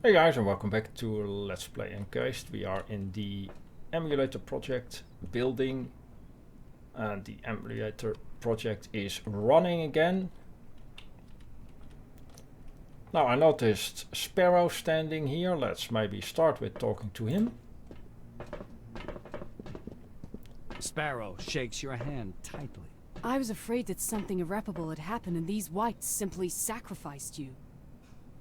Hey guys, and welcome back to Let's Play Encased. We are in the emulator project building, and the emulator project is running again. Now I noticed Sparrow standing here. Let's maybe start with talking to him. Sparrow shakes your hand tightly. I was afraid that something irreparable had happened and these whites simply sacrificed you.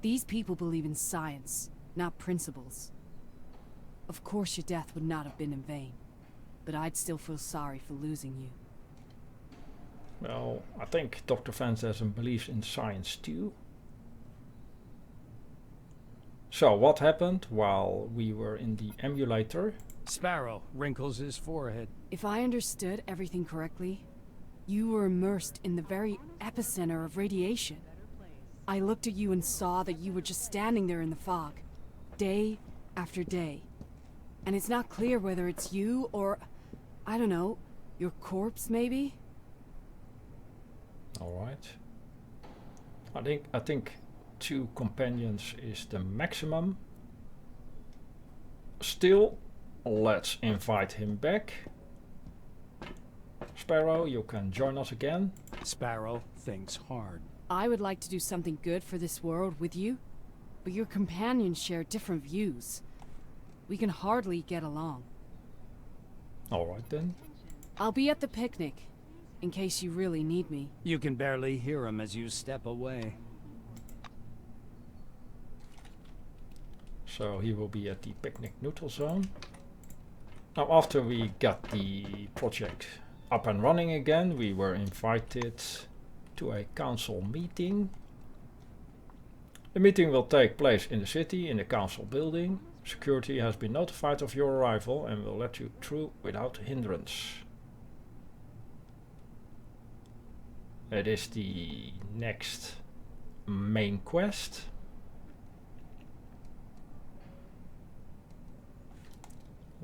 These people believe in science, not principles. Of course your death would not have been in vain, but I'd still feel sorry for losing you. Well, I think Dr. Phantasm believes in science too. So what happened while we were in the emulator? Sparrow wrinkles his forehead. If I understood everything correctly, you were immersed in the very epicenter of radiation. I looked at you and saw that you were just standing there in the fog, day after day. And it's not clear whether it's you or, I don't know, your corpse maybe? Alright. I think 2 companions is the maximum. Still, let's invite him back. Sparrow, you can join us again. Sparrow thinks hard. I would like to do something good for this world with you, but your companions share different views. We can hardly get along. Alright then. I'll be at the picnic, in case you really need me. You can barely hear him as you step away. So he will be at the picnic neutral zone. Now after we got the project up and running again, we were invited to a council meeting. The meeting will take place in the city, in the council building. Security has been notified of your arrival and will let you through without hindrance. It is the next main quest.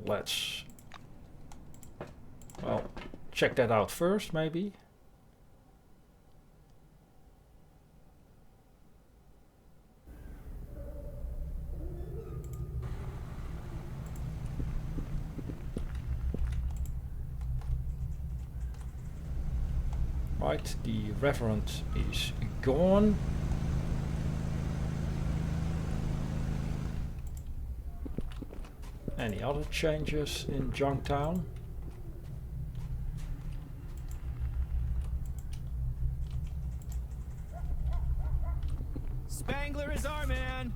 Let's, well, check that out first maybe. Right, the Reverend is gone. Any other changes in Junktown? Spangler is our man!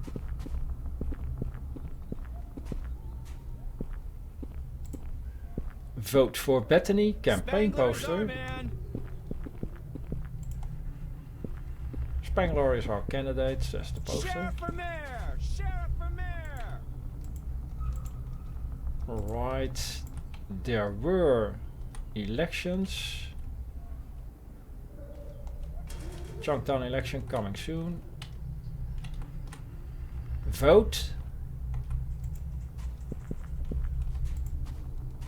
Vote for Bethany campaign Spangler is our poster. man! Spangler is our candidate, says the poster. Sheriff for mayor! Sheriff for mayor! Right, there were elections. Junktown election coming soon. Vote.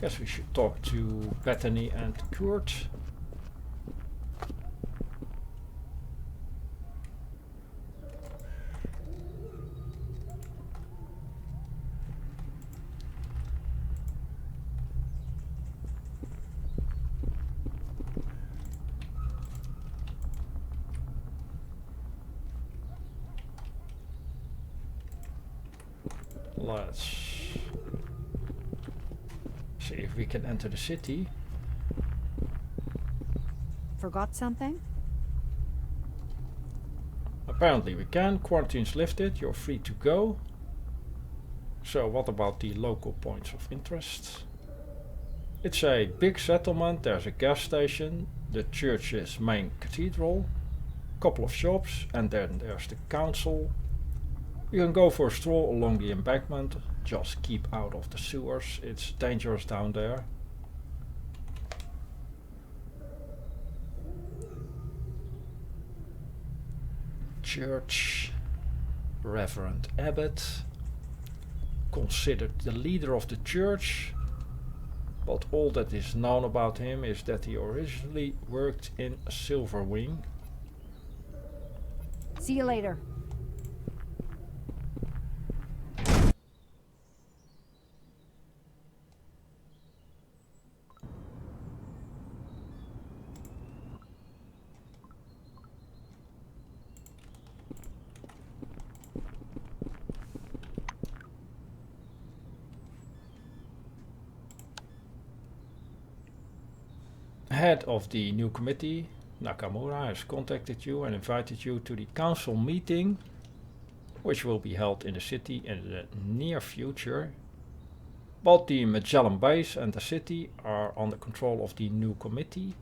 Guess we should talk to Bethany and Kurt. Let's see if we can enter the city. Forgot something? Apparently we can. Quarantine's lifted. You're free to go. So what about the local points of interest? It's a big settlement. There's a gas station, the church's main cathedral, couple of shops, and then there's the council. You can go for a stroll along the embankment. Just keep out of the sewers. It's dangerous down there. Church. Reverend Abbot. Considered the leader of the church. But all that is known about him is that he originally worked in Silverwing. See you later. head of the new committee, Nakamura, has contacted you and invited you to the council meeting, which will be held in the city in the near future. Both the Magellan base and the city are under control of the new committee.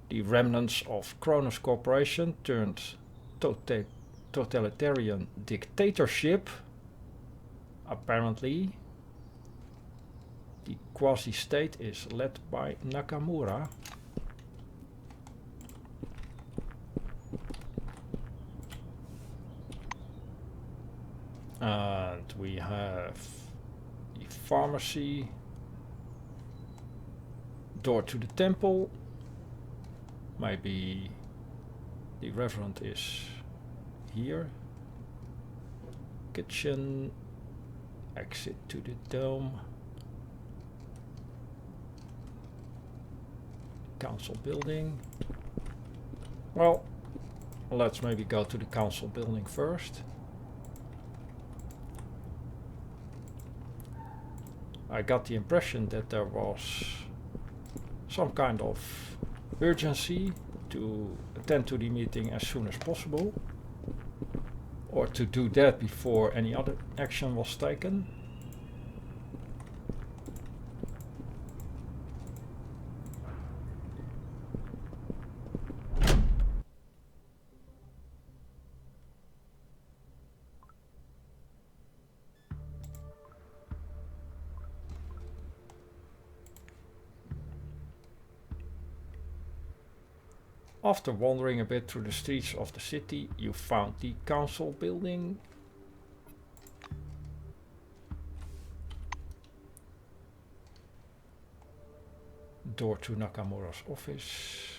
The remnants of Kronos Corporation turned totalitarian dictatorship. Apparently, the quasi-state is led by Nakamura. And we have the pharmacy, door to the temple. Maybe the Reverend is here. Kitchen, exit to the dome. Council building. Well, let's maybe go to the council building first. I got the impression that there was some kind of urgency to attend to the meeting as soon as possible, or to do that before any other action was taken. After wandering a bit through the streets of the city, you found the council building. Door to Nakamura's office.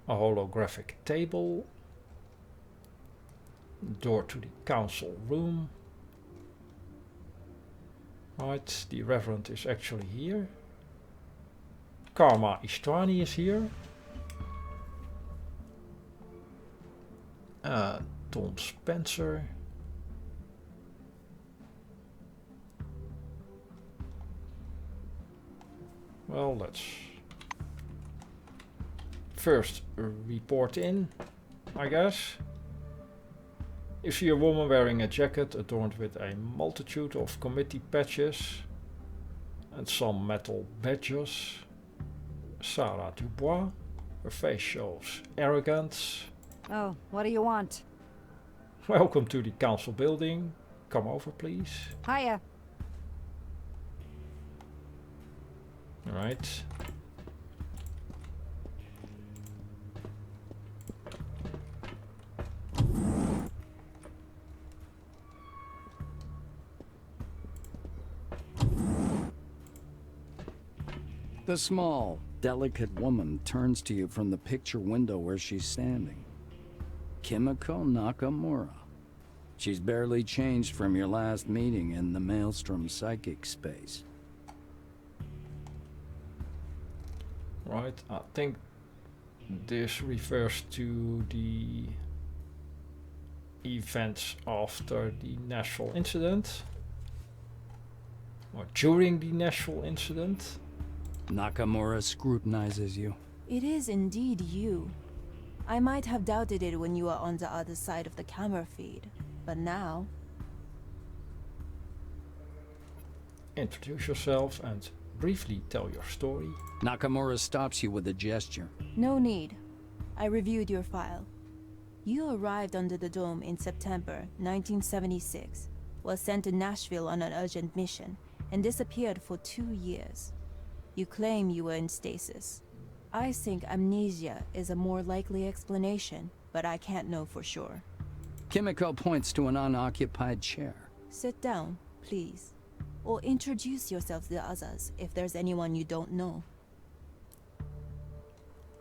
A holographic table. Door to the council room. Right, the Reverend is actually here. Karma Ishtwani is here. Tom Spencer. Well, let's first report in, I guess. You see a woman wearing a jacket adorned with a multitude of committee patches and some metal badges. Sarah Dubois. Her face shows arrogance. Oh, what do you want? Welcome to the council building. Come over, please. Hiya. Alright. The small, delicate woman turns to you from the picture window where she's standing. Kimiko Nakamura. She's barely changed from your last meeting in the Maelstrom psychic space. Right, I think this refers to the events after the Nashville incident, or during the Nashville incident. Nakamura scrutinizes you. It is indeed you. I might have doubted it when you were on the other side of the camera feed, but now... Introduce yourself and briefly tell your story. Nakamura stops you with a gesture. No need. I reviewed your file. You arrived under the dome in September 1976, was sent to Nashville on an urgent mission, and disappeared for 2 years. You claim you were in stasis. I think amnesia is a more likely explanation, but I can't know for sure. Kimiko points to an unoccupied chair. Sit down, please. Or introduce yourself to the others if there's anyone you don't know.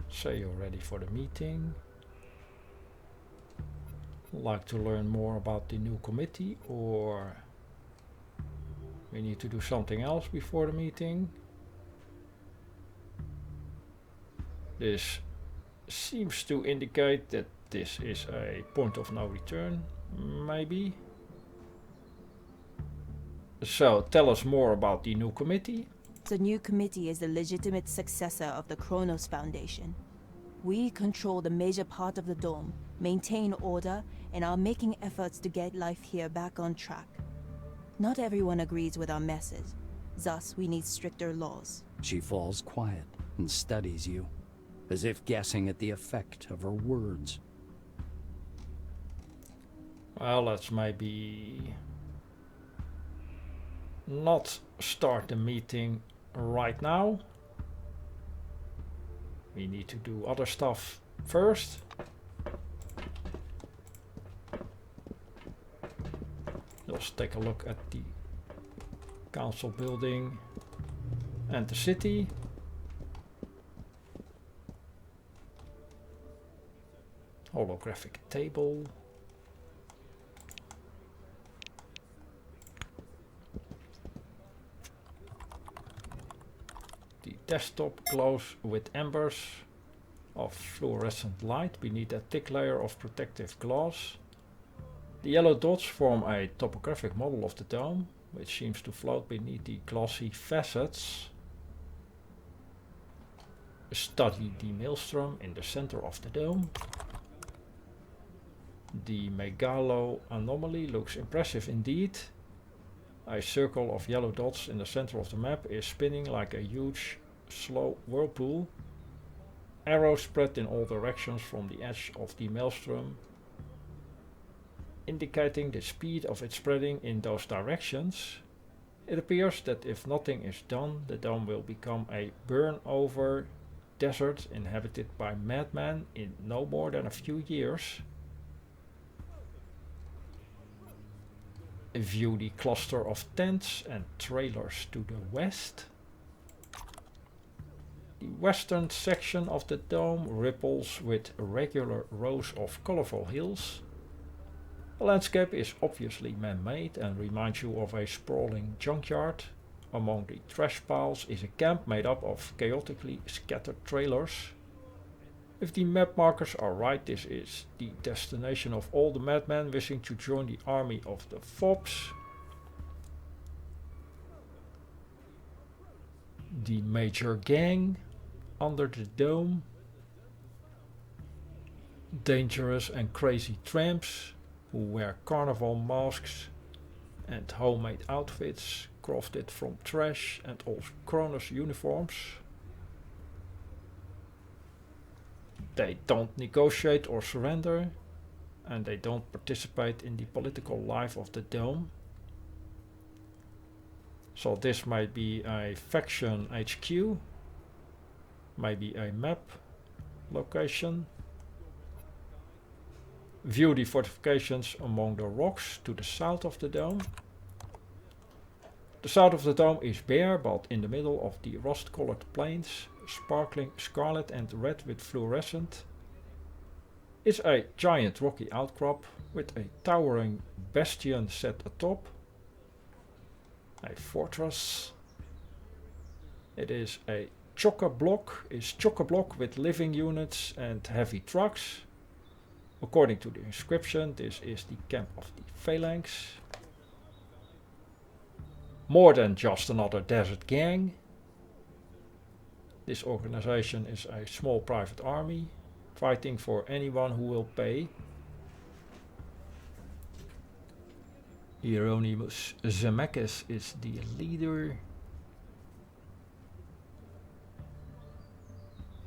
Say you're ready for the meeting. Like to learn more about the new committee, or we need to do something else before the meeting? This seems to indicate that this is a point of no return, maybe. So tell us more about the new committee. The new committee is the legitimate successor of the Kronos Foundation. We control the major part of the dome, maintain order, and are making efforts to get life here back on track. Not everyone agrees with our message. Thus, we need stricter laws. She falls quiet and studies you, as if guessing at the effect of her words. Well, let's maybe not start the meeting right now. We need to do other stuff first. Let's take a look at the council building and the city. Holographic table. The desktop glows with embers of fluorescent light beneath a thick layer of protective glass. The yellow dots form a topographic model of the dome, which seems to float beneath the glossy facets. Study the maelstrom in the center of the dome. The megalo anomaly looks impressive indeed. A circle of yellow dots in the center of the map is spinning like a huge, slow whirlpool. Arrows spread in all directions from the edge of the maelstrom, indicating the speed of its spreading in those directions. It appears that if nothing is done, the dome will become a burn-over desert inhabited by madmen in no more than a few years. View the cluster of tents and trailers to the west. The western section of the dome ripples with regular rows of colorful hills. The landscape is obviously man-made and reminds you of a sprawling junkyard. Among the trash piles is a camp made up of chaotically scattered trailers. If the map markers are right, this is the destination of all the madmen wishing to join the army of the Fobs. The major gang under the dome. Dangerous and crazy tramps who wear carnival masks and homemade outfits crafted from trash and old Kronos uniforms. They don't negotiate or surrender, and they don't participate in the political life of the dome. So this might be a faction HQ, maybe a map location. View the fortifications among the rocks to the south of the dome. The south of the dome is bare, but in the middle of the rust-colored plains, sparkling scarlet and red with fluorescent, is a giant rocky outcrop with a towering bastion set atop. A fortress. It is a chock-a-block with living units and heavy trucks. According to the inscription, this is the camp of the Phalanx. More than just another desert gang. This organization is a small private army, fighting for anyone who will pay. Hieronymus Zemeckis is the leader.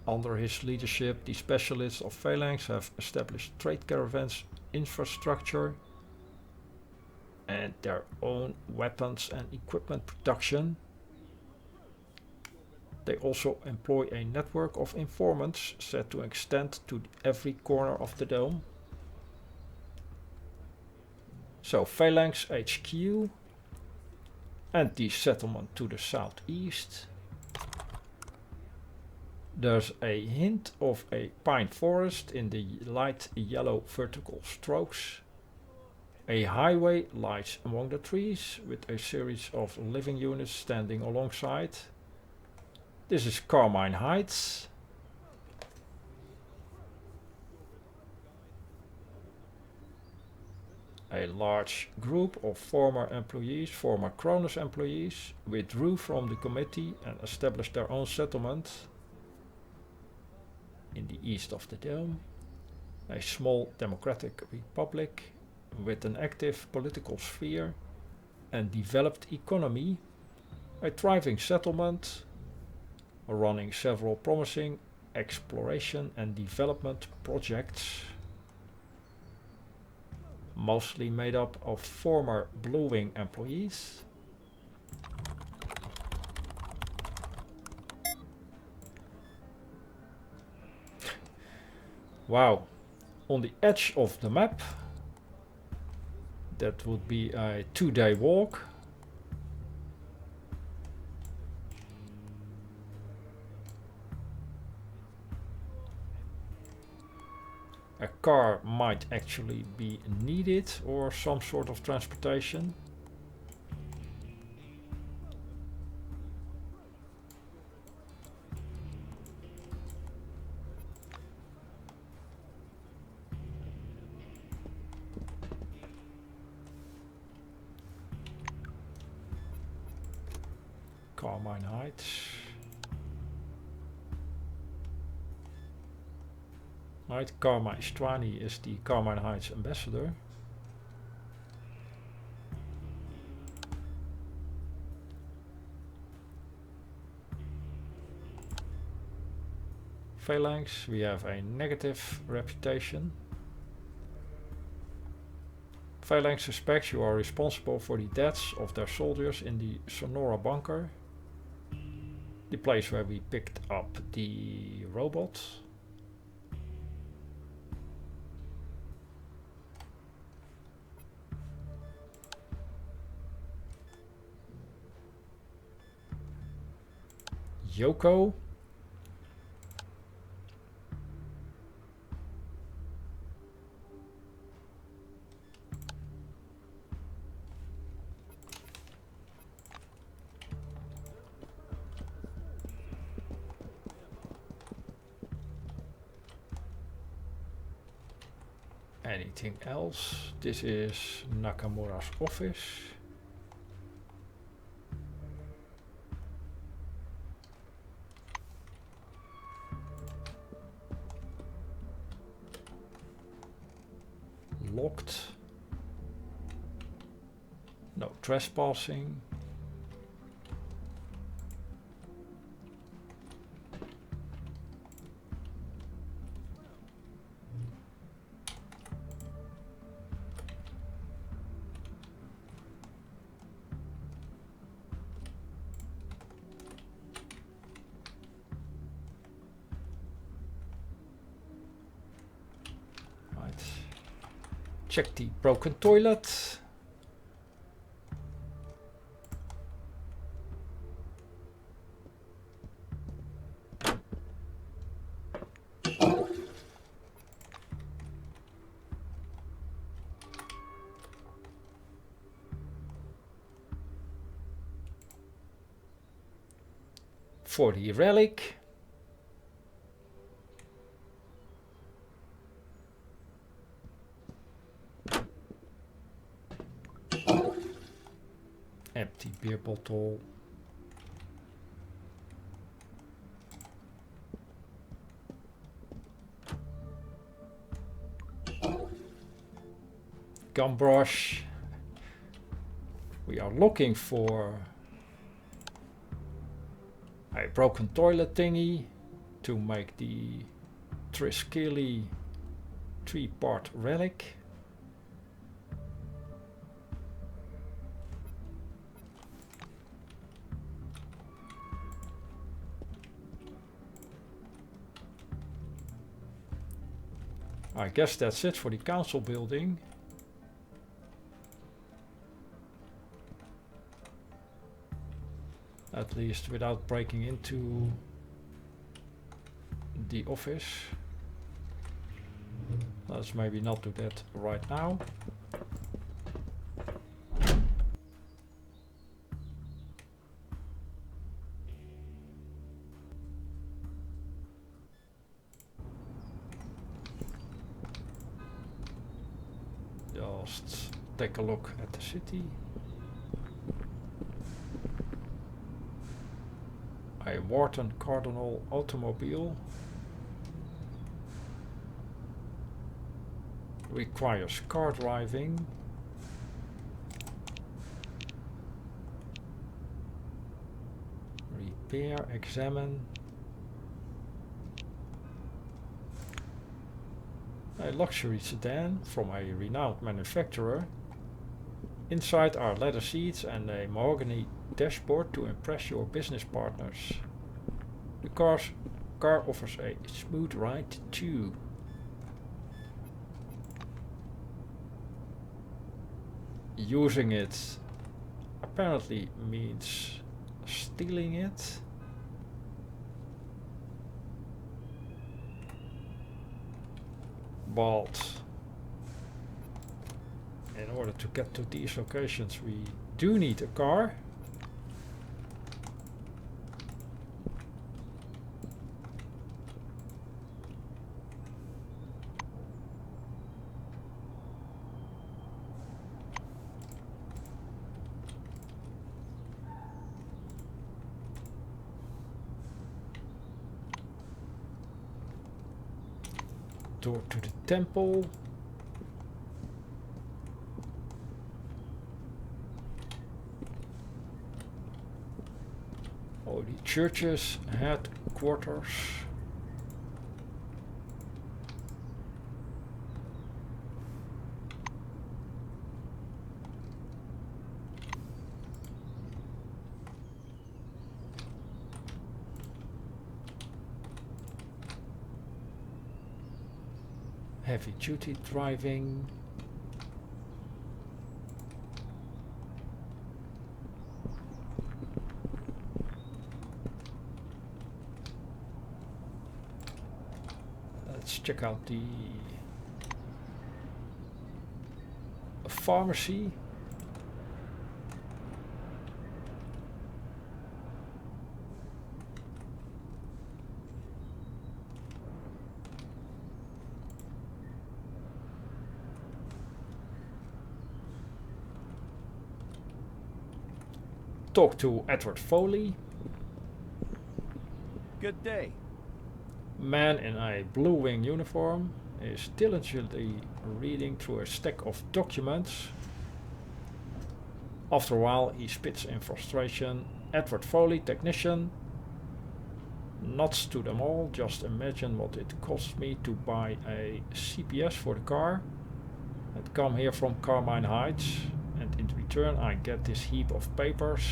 Under his leadership, the specialists of Phalanx have established trade caravans infrastructure and their own weapons and equipment production. They also employ a network of informants set to extend to every corner of the dome. So Phalanx HQ and the settlement to the southeast. There's a hint of a pine forest in the light yellow vertical strokes. A highway lies among the trees with a series of living units standing alongside. This is Carmine Heights. A large group of former employees, former Cronus employees, withdrew from the committee and established their own settlement in the east of the dome. A small democratic republic with an active political sphere and developed economy, a thriving settlement, running several promising exploration and development projects, mostly made up of former Blue Wing employees. Wow, on the edge of the map. That would be a 2-day walk. A car might actually be needed, or some sort of transportation. Carmine Heights. Right, Carmine Strani is the Carmine Heights ambassador. Phalanx, we have a negative reputation. Phalanx suspects you are responsible for the deaths of their soldiers in the Sonora bunker, the place where we picked up the robot. Yoko. Anything else? This is Nakamura's office. Locked. No trespassing. Check the broken toilet. For the relic. Empty beer bottle. Gum brush. We are looking for a broken toilet thingy to make the Triskele 3-part relic. I guess that's it for the council building. At least without breaking into the office. Let's maybe not do that right now. Just take a look at the city. A Wharton Cardinal automobile. Requires car driving. Repair, examine. A luxury sedan from a renowned manufacturer. Inside are leather seats and a mahogany dashboard to impress your business partners. The car offers a smooth ride too. Using it apparently means stealing it. But in order to get to these locations we do need a car. Door to the temple. Oh, the church's headquarters. Heavy duty driving. Let's check out the pharmacy. Talk to Edward Foley. Good day. Man in a blue wing uniform is diligently reading through a stack of documents. After a while he spits in frustration. Edward Foley, technician. Nods to them all. Just imagine what it costs me to buy a CPS for the car and come here from Carmine Heights, and in return I get this heap of papers.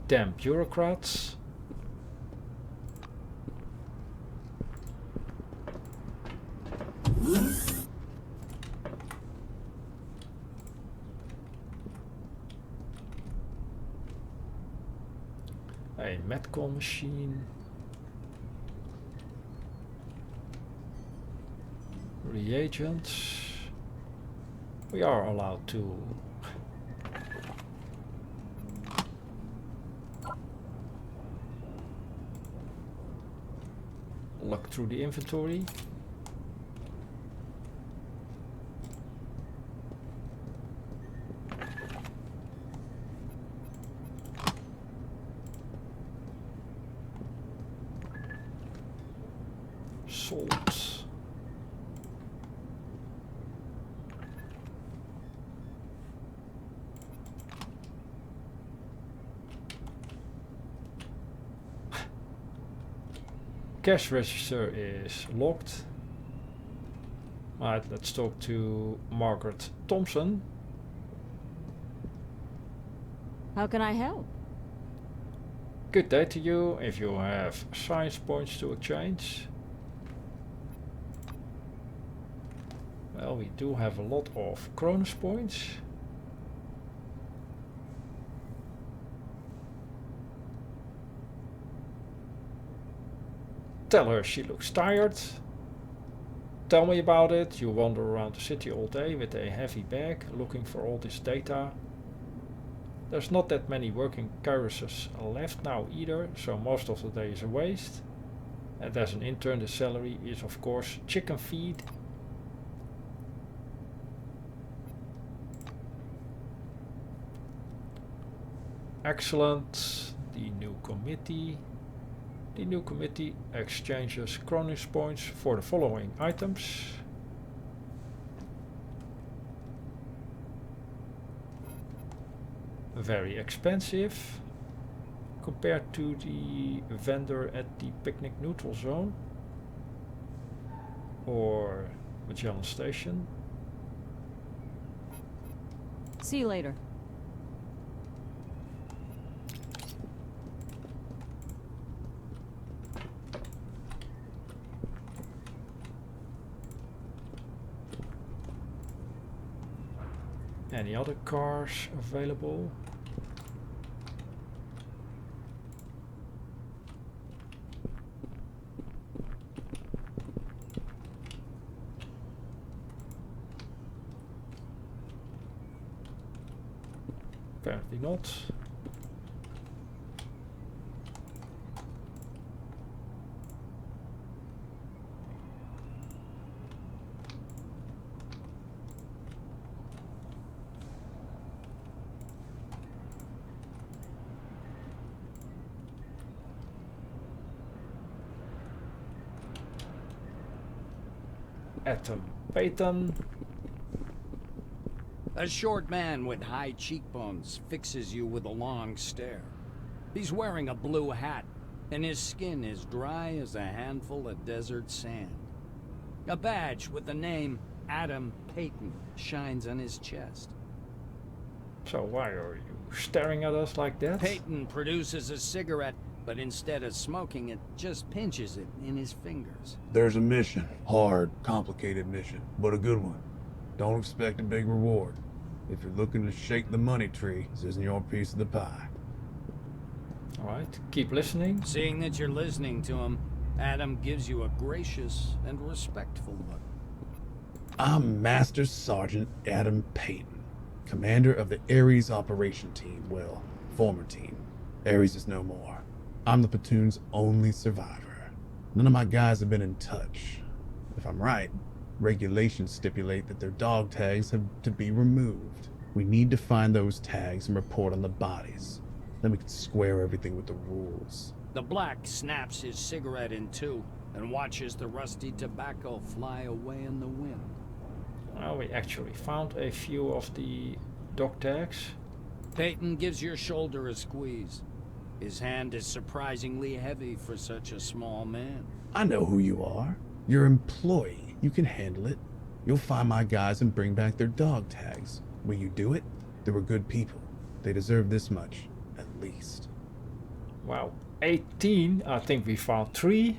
Damn bureaucrats. A Metcon machine. Reagents. We are allowed to look through the inventory. Salt. Cash register is locked. Right, let's talk to Margaret Thompson. How can I help? Good day to you. If you have science points to exchange. Well, we do have a lot of Cronus points. Tell her she looks tired. Tell me about it. You wander around the city all day with a heavy bag looking for all this data. There's not that many working caruses left now either, so most of the day is a waste. And as an intern the salary is of course chicken feed. Excellent. The new committee. The new committee exchanges Cronus points for the following items. Very expensive compared to the vendor at the picnic neutral zone or Magellan Station. See you later. Any other cars available? Apparently not. Atom Peyton. A short man with high cheekbones fixes you with a long stare. He's wearing a blue hat, and his skin is dry as a handful of desert sand. A badge with the name Adam Peyton shines on his chest. So why are you staring at us like that? Peyton produces a cigarette, but instead of smoking it, just pinches it in his fingers. There's a mission. Hard, complicated mission, but a good one. Don't expect a big reward. If you're looking to shake the money tree, this isn't your piece of the pie. Alright, keep listening. Seeing that you're listening to him, Adam gives you a gracious and respectful look. I'm Master Sergeant Adam Peyton, commander of the Ares operation team. Well, former team. Ares is no more. I'm the platoon's only survivor. None of my guys have been in touch. If I'm right, regulations stipulate that their dog tags have to be removed. We need to find those tags and report on the bodies. Then we can square everything with the rules. The black snaps his cigarette in two and watches the rusty tobacco fly away in the wind. Well, we actually found a few of the dog tags. Peyton gives your shoulder a squeeze. His hand is surprisingly heavy for such a small man. I know who you are. You're an employee. You can handle it. You'll find my guys and bring back their dog tags. Will you do it? They were good people. They deserve this much, at least. Wow, 18. I think we found 3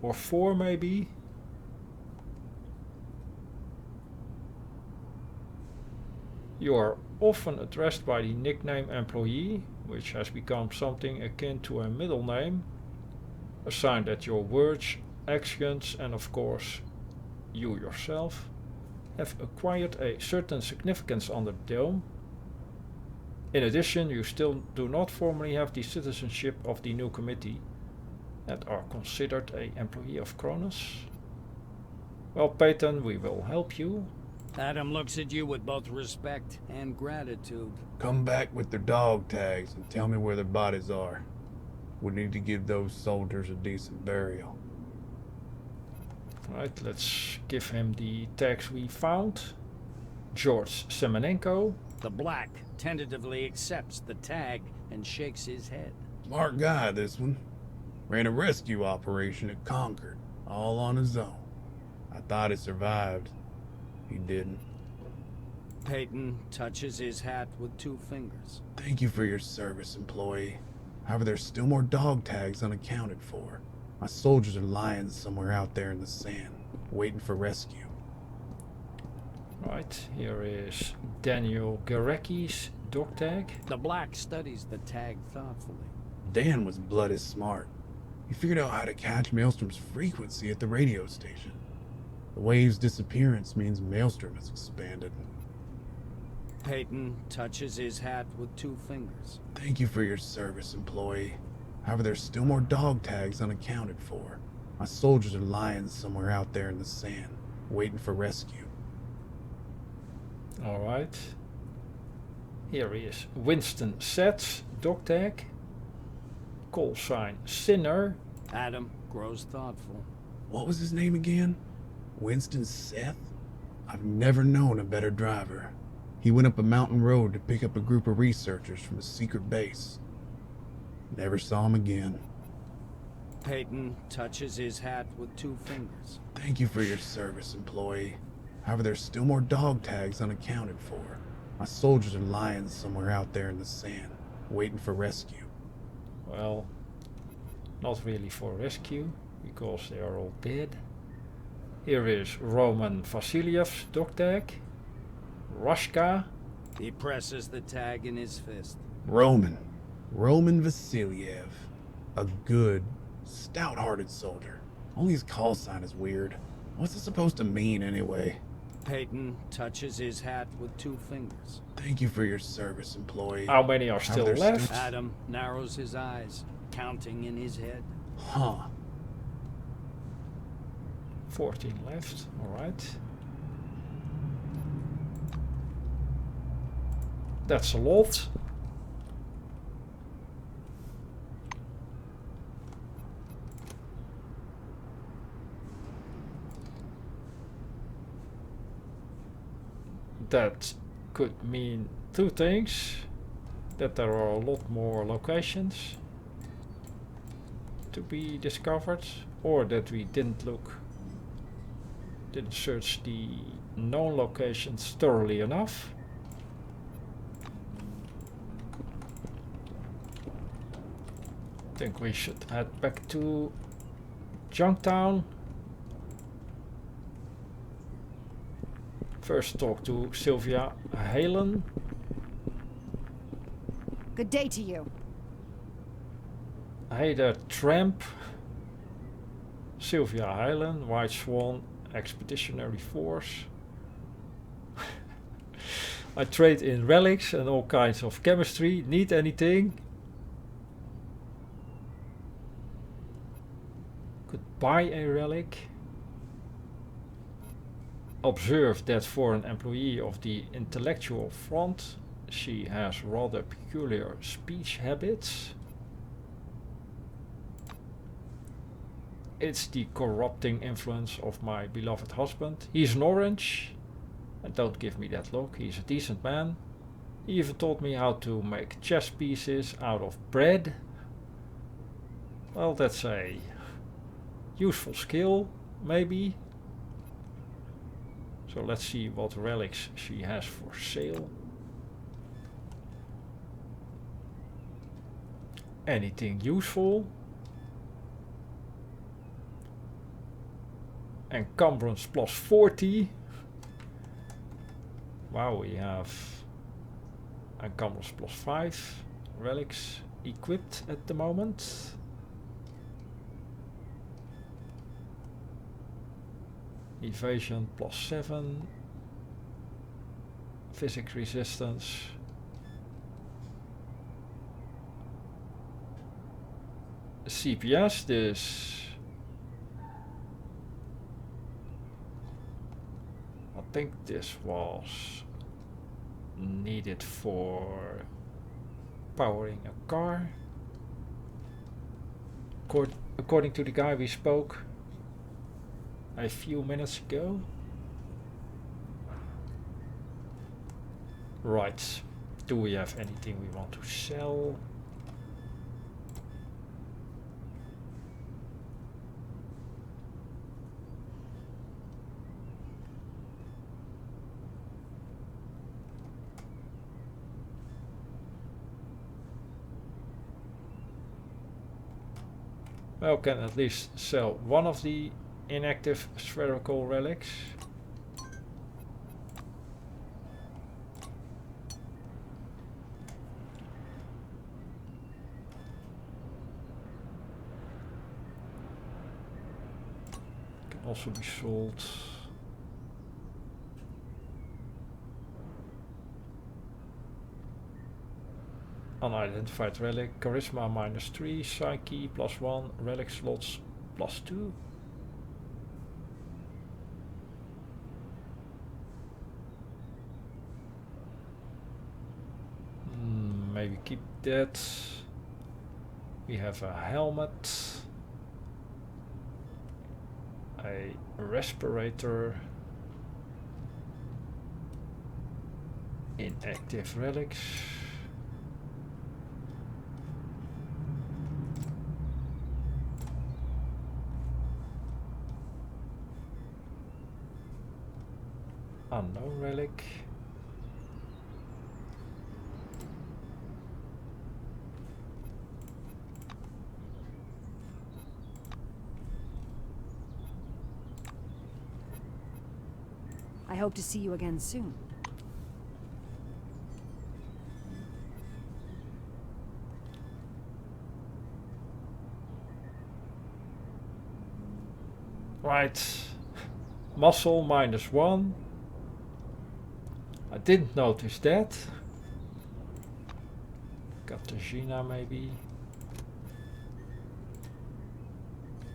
or 4 maybe. You are often addressed by the nickname employee, which has become something akin to a middle name. A sign that your words, actions, and of course you yourself have acquired a certain significance under the dome. In addition, you still do not formally have the citizenship of the new committee and are considered an employee of Cronus. Well, Peyton, we will help you. Adam looks at you with both respect and gratitude. Come back with their dog tags and tell me where their bodies are. We need to give those soldiers a decent burial. Right, let's give him the tags we found. George Semenenko. The black tentatively accepts the tag and shakes his head. Smart guy, this one. Ran a rescue operation at Concord, all on his own. I thought he survived. He didn't. Peyton touches his hat with 2 fingers. Thank you for your service, employee. However, there's still more dog tags unaccounted for. My soldiers are lying somewhere out there in the sand, waiting for rescue. Right, here is Daniel Garecki's dog tag. The black studies the tag thoughtfully. Dan was bloody smart. He figured out how to catch Maelstrom's frequency at the radio station. The wave's disappearance means Maelstrom has expanded. Peyton touches his hat with 2 fingers. Thank you for your service, employee. However, there's still more dog tags unaccounted for. My soldiers are lying somewhere out there in the sand, waiting for rescue. Alright. Here he is. Winston Sets, dog tag. Call sign Sinner. Adam grows thoughtful. What was his name again? Winston Seth? I've never known a better driver. He went up a mountain road to pick up a group of researchers from a secret base. Never saw him again. Peyton touches his hat with 2 fingers. Thank you for your service, employee. However, there's still more dog tags unaccounted for. My soldiers are lying somewhere out there in the sand, waiting for rescue. Well, not really for rescue, because they are all dead. Here is Roman Vasiliev's dog tag. Rushka. He presses the tag in his fist. Roman Vasiliev. A good, stout-hearted soldier. Only his call sign is weird. What's it supposed to mean anyway? Peyton touches his hat with 2 fingers. Thank you for your service, employee. How many are still there's left? Adam narrows his eyes, counting in his head. Huh. 14 left, alright. That's a lot. That could mean 2 things. That there are a lot more locations to be discovered, or that we didn't search the known locations thoroughly enough. I think we should head back to Junktown. First talk to Sylvia Halen. Good day to you. Hey there, tramp. Sylvia Halen, White Swan, Expeditionary Force. I trade in relics and all kinds of chemistry. Need anything? Could buy a relic. Observe that for an employee of the intellectual front, she has rather peculiar speech habits. It's the corrupting influence of my beloved husband. He's an orange. And don't give me that look, he's a decent man. He even taught me how to make chess pieces out of bread. Well, that's a useful skill, maybe. So let's see what relics she has for sale. Anything useful? Encumbrance plus 40. Wow, we have encumbrance plus 5 relics equipped at the moment. Evasion plus 7. Physics resistance. CPS, dus I think this was needed for powering a car. According to the guy we spoke a few minutes ago. Right. Do we have anything we want to sell? Well, can at least sell one of the inactive spherical relics. Can also be sold. Unidentified relic, charisma -3, psyche +1, relic slots +2. maybe keep that. We have a helmet, a respirator, inactive relics. Unknown relic. I hope to see you again soon. Right. Muscle -1. I didn't notice that. Katarzyna maybe.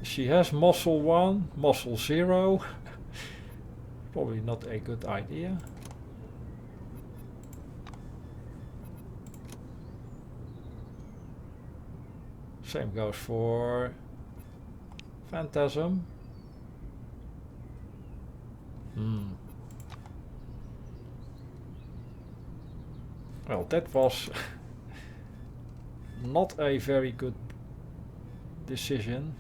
She has muscle 1, muscle 0. Probably not a good idea. Same goes for Phantasm. Well, that was not a very good decision.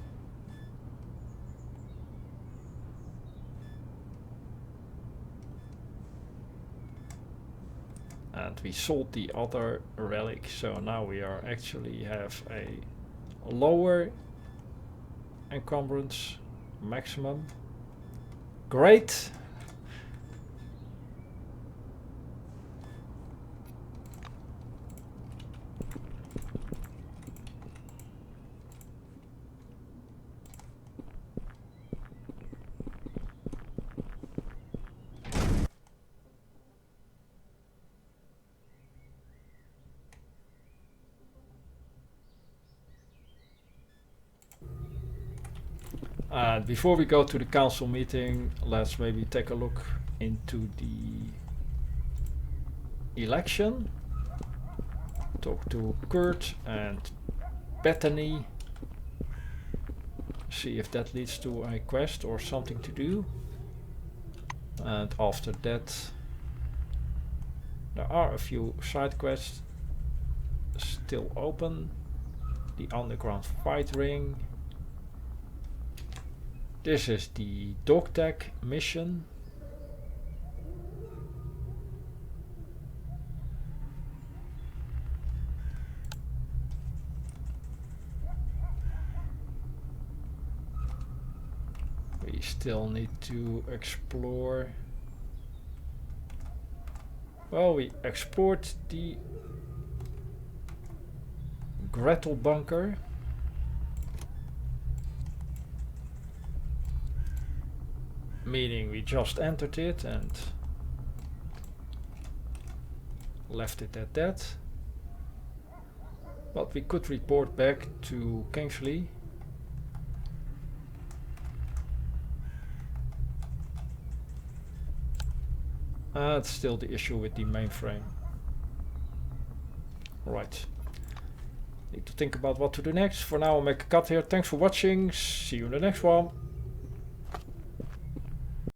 And we sold the other relic, so now we are actually have a lower encumbrance maximum. Great. And before we go to the council meeting, let's maybe take a look into the election. Talk to Kurt and Bethany. See if that leads to a quest or something to do. And after that, there are a few side quests still open. The underground fight ring. This is the dog tag mission. We still need to explore. Well, we explored the Gretel bunker. Meaning we just entered it and left it at that. But we could report back to Kingsley. That's still the issue with the mainframe. Right. Need to think about what to do next. For now I'll make a cut here. Thanks for watching. See you in the next one.